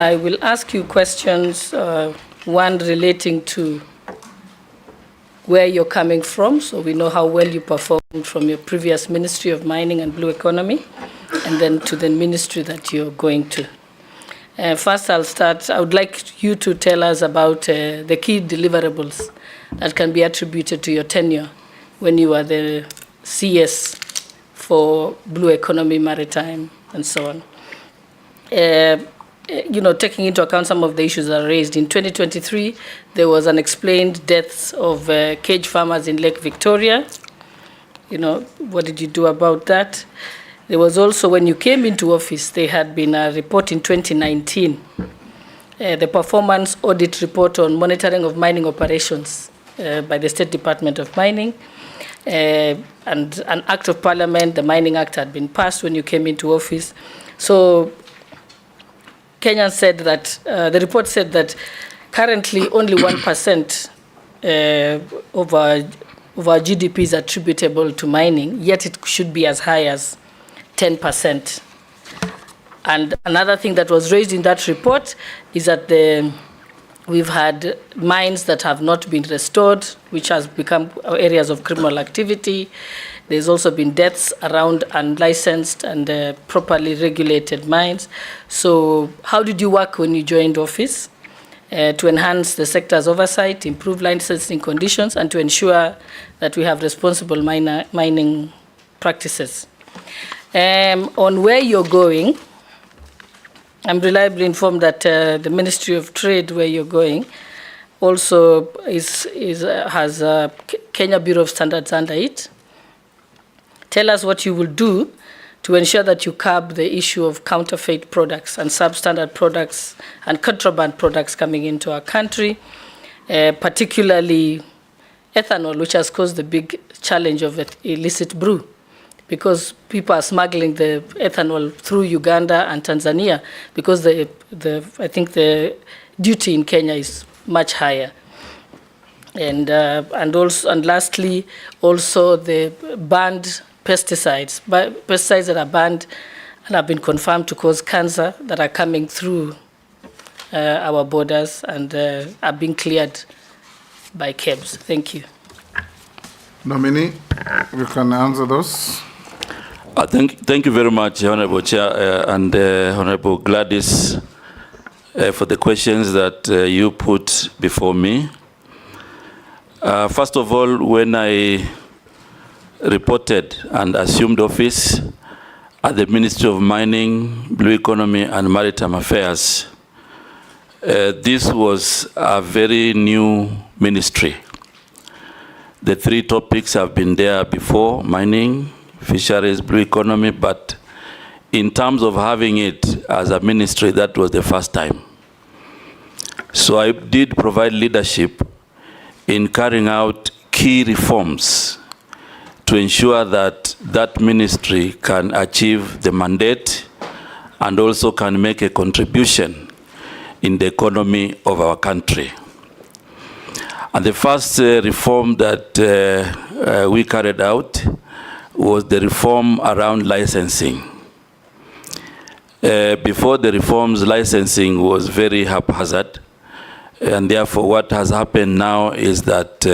I will ask you questions, one relating to where you're coming from, so we know how well you performed from your previous Ministry of Mining and Blue Economy, and then to the ministry that you're going to. First, I'll start. I would like you to tell us about the key deliverables that can be attributed to your tenure when you were the CS for Blue Economy, Maritime, and so on. Taking into account some of the issues that are raised. In 2023, there was unexplained deaths of cage farmers in Lake Victoria. What did you do about that? There was also, when you came into office, there had been a report in 2019, the performance audit report on monitoring of mining operations by the State Department of Mining. And an act of parliament, the Mining Act, had been passed when you came into office. So Kenyan said that, the report said that currently only 1% of our GDP is attributable to mining, yet it should be as high as 10%. And another thing that was raised in that report is that we've had mines that have not been restored, which has become areas of criminal activity. There's also been deaths around unlicensed and properly regulated mines. So how did you work when you joined office to enhance the sector's oversight, improve licensing conditions, and to ensure that we have responsible mining practices? On where you're going, I'm reliably informed that the Ministry of Trade, where you're going, also has Kenya Bureau of Standards under it. Tell us what you will do to ensure that you curb the issue of counterfeit products and substandard products and contraband products coming into our country, particularly ethanol, which has caused the big challenge of illicit brew, because people are smuggling the ethanol through Uganda and Tanzania, because I think the duty in Kenya is much higher. And lastly, also the banned pesticides that are banned and have been confirmed to cause cancer, that are coming through our borders and are being cleared by KEBS. Thank you. Nominee, you can answer those. Thank you very much, Honorable Chair and Honorable Gladys, for the questions that you put before me. First of all, when I reported and assumed office at the Ministry of Mining, Blue Economy and Maritime Affairs, this was a very new ministry. The three topics have been there before: mining, fisheries, blue economy, but in terms of having it as a ministry, that was the first time. So I did provide leadership in carrying out key reforms to ensure that that ministry can achieve the mandate and also can make a contribution in the economy of our country. And the first reform that we carried out was the reform around licensing. Before the reforms, licensing was very haphazard, and therefore what has happened now is that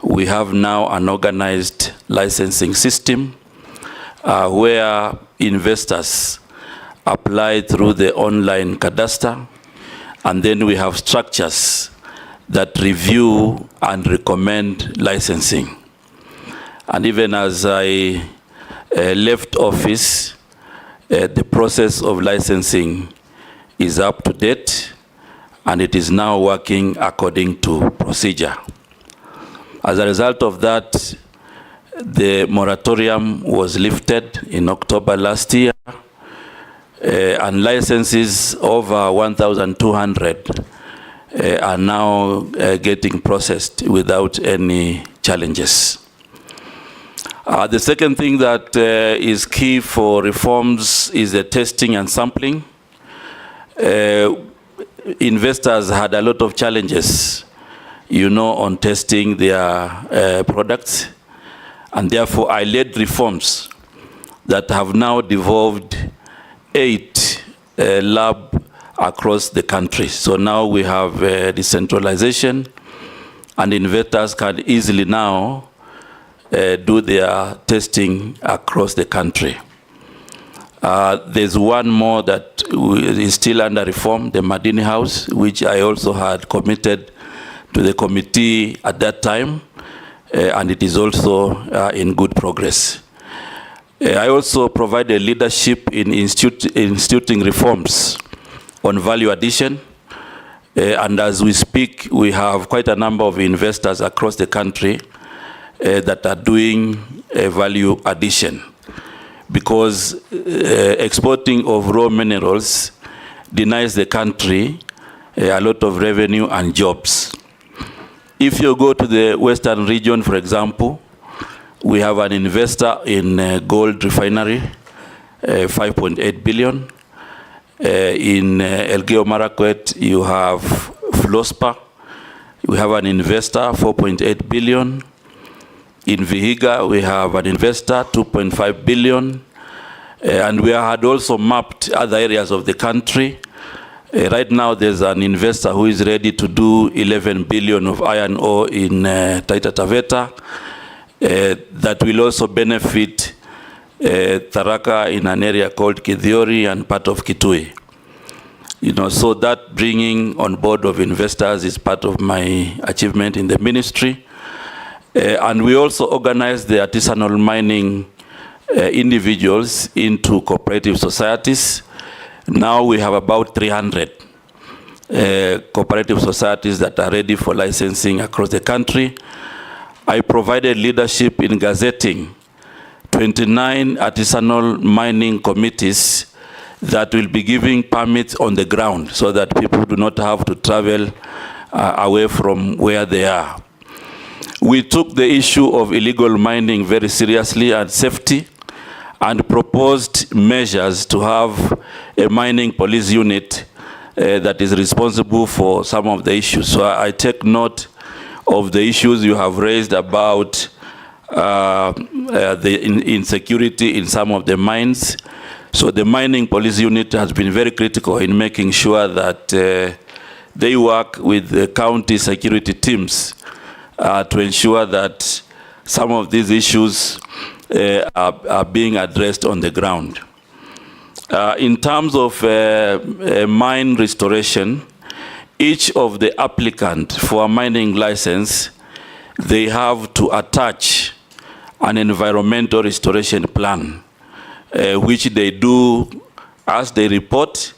we have now an organized licensing system where investors apply through the online cadastre, and then we have structures that review and recommend licensing. And even as I left office, the process of licensing is up to date, and it is now working according to procedure. As a result of that, the moratorium was lifted in October last year, and licenses over 1,200 are now getting processed without any challenges. The second thing that is key for reforms is the testing and sampling. Investors had a lot of challenges, on testing their products, and therefore I led reforms that have now devolved 8 lab across the country. So now we have decentralization, and investors can easily now do their testing across the country. There's one more that is still under reform, the Madini House, which I also had committed to the committee at that time, and it is also in good progress. I also provided leadership in instituting reforms on value addition, and as we speak, we have quite a number of investors across the country that are doing value addition, because exporting of raw minerals denies the country a lot of revenue and jobs. If you go to the Western region, for example, we have an investor in gold refinery, 5.8 billion. In Elgeyo Marakwet, you have Flospa. We have an investor, 4.8 billion. In Vihiga, we have an investor, 2.5 billion. And we had also mapped other areas of the country. Right now, there's an investor who is ready to do 11 billion of iron ore in Taita Taveta. That will also benefit Tharaka in an area called Kithiori and part of Kitui. So that bringing on board of investors is part of my achievement in the ministry. And we also organized the artisanal mining individuals into cooperative societies. Now we have about 300 cooperative societies that are ready for licensing across the country. I provided leadership in gazetting 29 artisanal mining committees that will be giving permits on the ground so that people do not have to travel away from where they are. We took the issue of illegal mining very seriously and safety, and proposed measures to have a mining police unit that is responsible for some of the issues. So I take note of the issues you have raised about the insecurity in some of the mines. So the mining police unit has been very critical in making sure that they work with the county security teams to ensure that some of these issues are being addressed on the ground. In terms of mine restoration, each of the applicant for a mining license, they have to attach an environmental restoration plan, which they do as they report,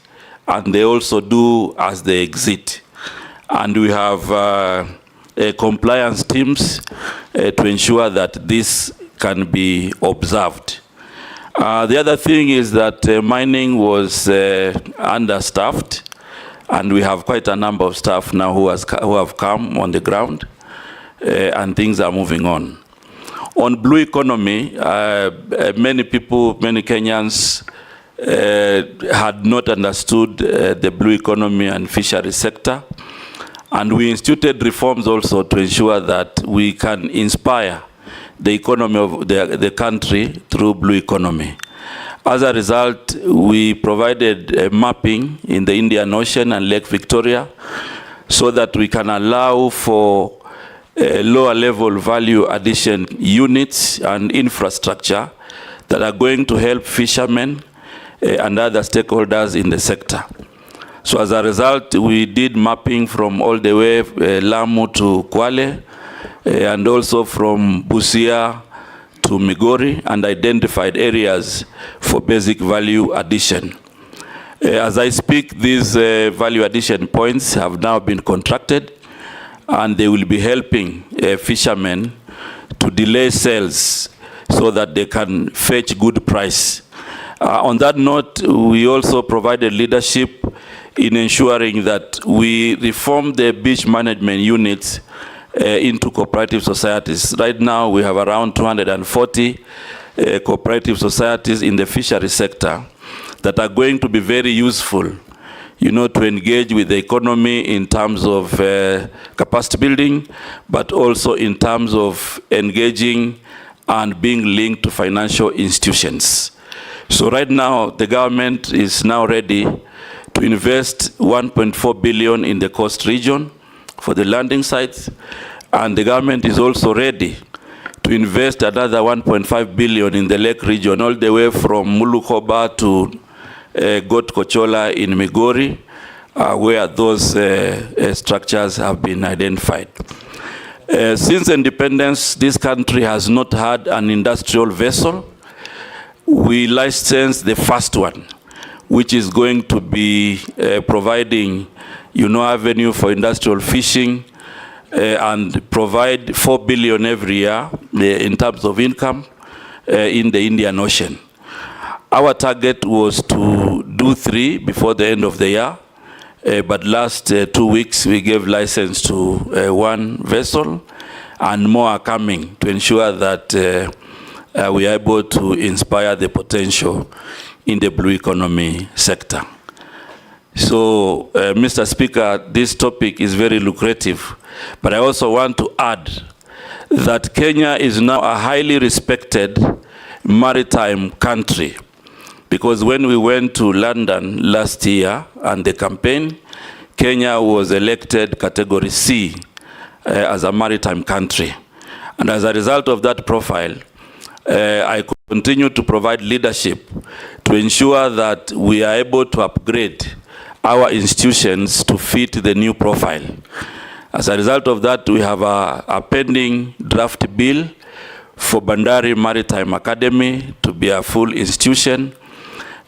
and they also do as they exit. And we have compliance teams to ensure that this can be observed. The other thing is that mining was understaffed, and we have quite a number of staff now who have come on the ground, and things are moving on. On blue economy, many people, many Kenyans had not understood the blue economy and fishery sector. And we instituted reforms also to ensure that we can inspire the economy of the country through blue economy. As a result, we provided mapping in the Indian Ocean and Lake Victoria so that we can allow for lower level value addition units and infrastructure that are going to help fishermen and other stakeholders in the sector. So as a result, we did mapping from all the way Lamu to Kwale, and also from Busia to Migori, and identified areas for basic value addition. As I speak, these value addition points have now been contracted, and they will be helping fishermen to delay sales so that they can fetch good price. On that note, we also provided leadership in ensuring that we reform the beach management units into cooperative societies. Right now, we have around 240 cooperative societies in the fishery sector that are going to be very useful, to engage with the economy in terms of capacity building, but also in terms of engaging and being linked to financial institutions. So right now, the government is now ready to invest 1.4 billion in the coast region for the landing sites, and the government is also ready to invest another 1.5 billion in the lake region, all the way from Mulukoba to Got Kochola in Migori, where those structures have been identified. Since independence, this country has not had an industrial vessel. We licensed the first one, which is going to be providing, avenue for industrial fishing and provide 4 billion every year in terms of income in the Indian Ocean. Our target was to do 3 before the end of the year, but last 2 weeks we gave license to 1 vessel, and more are coming to ensure that we are able to inspire the potential in the blue economy sector. So, Mr. Speaker, this topic is very lucrative, but I also want to add that Kenya is now a highly respected maritime country, because when we went to London last year and the campaign, Kenya was elected category C as a maritime country. And as a result of that profile, I continue to provide leadership to ensure that we are able to upgrade our institutions to fit the new profile. As a result of that, we have a pending draft bill for Bandari Maritime Academy to be a full institution.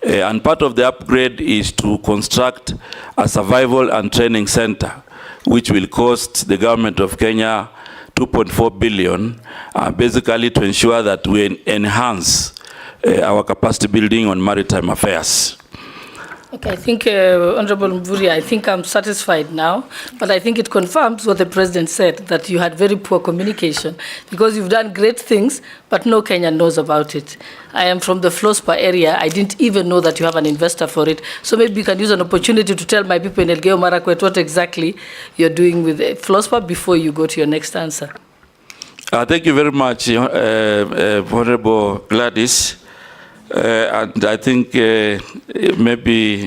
And part of the upgrade is to construct a survival and training center, which will cost the government of Kenya 2.4 billion, basically to ensure that we enhance our capacity building on maritime affairs. Okay, I think, Honorable Mvurya, I think I'm satisfied now, but I think it confirms what the President said, that you had very poor communication, because you've done great things, but no Kenyan knows about it. I am from the Flospa area. I didn't even know that you have an investor for it. So maybe you can use an opportunity to tell my people in Elgeyo Marakwet what exactly you're doing with Flospa before you go to your next answer. Thank you very much, Honorable Gladys. And I think maybe